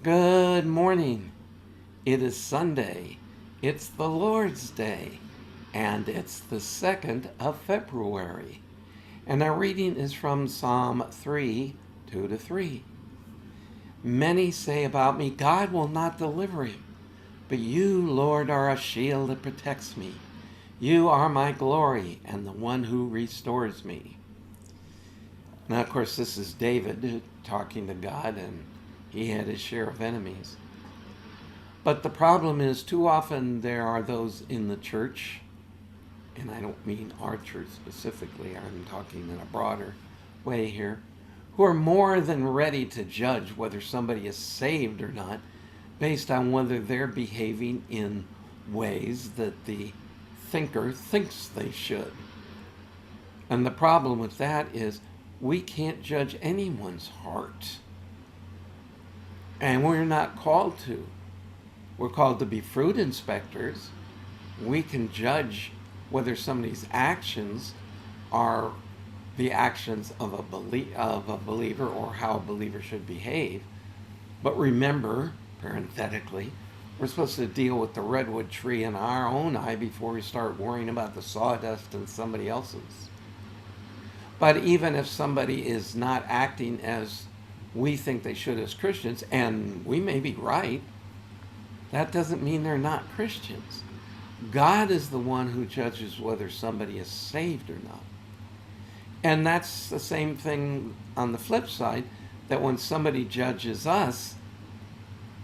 Good morning. It is Sunday. It's the Lord's Day, and it's the 2nd of February. And our reading is from Psalm 3, 2 to 3. Many say about me, God will not deliver him. But you, Lord, are a shield that protects me. You are my glory and the one who restores me. Now, of course, this is David talking to God, and he had his share of enemies. But the problem is, too often there are those in the church, and I don't mean our church specifically, I'm talking in a broader way here, who are more than ready to judge whether somebody is saved or not based on whether they're behaving in ways that the thinker thinks they should. And the problem with that is we can't judge anyone's heart. And we're not called to. We're called to be fruit inspectors. We can judge whether somebody's actions are the actions of a believer or how a believer should behave. But remember, parenthetically, we're supposed to deal with the redwood tree in our own eye before we start worrying about the sawdust in somebody else's. But even if somebody is not acting as we think they should as Christians, and we may be right, that doesn't mean they're not Christians. God is the one who judges whether somebody is saved or not. And that's the same thing on the flip side, that when somebody judges us,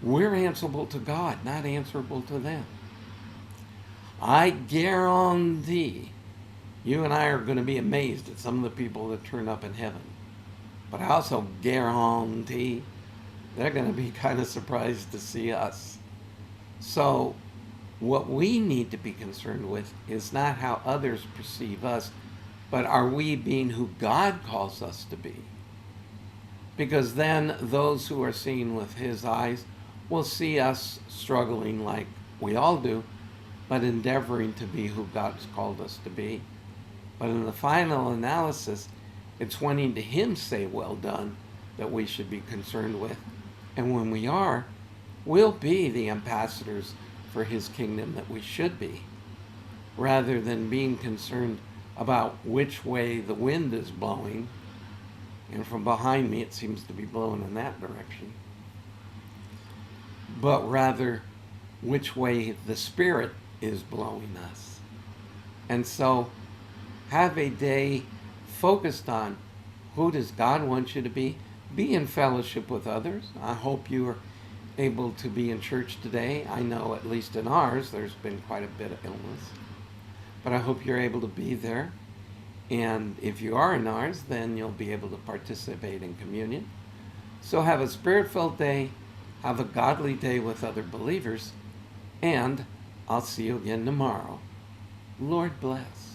we're answerable to God, not answerable to them. I guarantee you and I are going to be amazed at some of the people that turn up in heaven. But I also guarantee they're going to be kind of surprised to see us. So what we need to be concerned with is not how others perceive us, but are we being who God calls us to be? Because then those who are seen with his eyes will see us struggling like we all do, but endeavoring to be who God's called us to be. But in the final analysis, it's wanting to him say, well done, that we should be concerned with. And when we are, we'll be the ambassadors for his kingdom that we should be, rather than being concerned about which way the wind is blowing. And from behind me, it seems to be blowing in that direction. But rather, which way the Spirit is blowing us. And so, have a day focused on who does God want you to be. Be in fellowship with others. I hope you are able to be in church today. I know at least in ours there's been quite a bit of illness. But I hope you're able to be there. And if you are in ours, then you'll be able to participate in communion. So have a spirit-filled day. Have a godly day with other believers. And I'll see you again tomorrow. Lord bless.